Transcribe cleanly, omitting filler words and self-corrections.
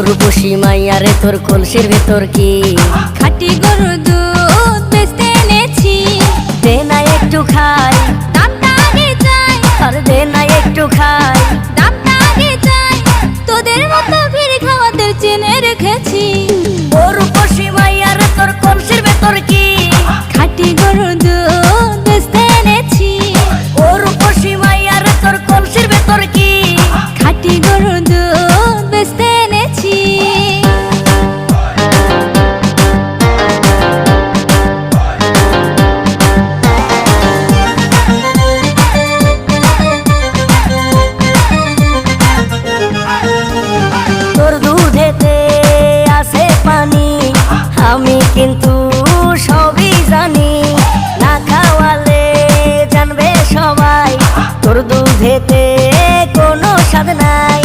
রূপসী মাইয়ারে তোর কলসির ভেতর কি খাঁটি গরুর দুধ বেচতে এনেছি। দে না একটু খাই, দামটা আগে চাই, আর দে না একটু খাই। দামটা আগে চাই, তোদের মতো ভিড় খাওয়াদের চেনে রেখেছি। ও রূপসী মাইয়ারে তোর কলসির ভেতর কি খাঁটি গরুর দুধ বেচতে এনেছি। ও রূপসী মাইয়ারে তোর কলসির ভেতর কি খাঁটি গরুর দুধ বেচতে এনেছি। তোর দুধেতে আছে পানি, আমি কিন্তু সবই জানি। না খাওয়ালে জানবে সবাই তোর দুধেতে কোনো স্বাদ নাই।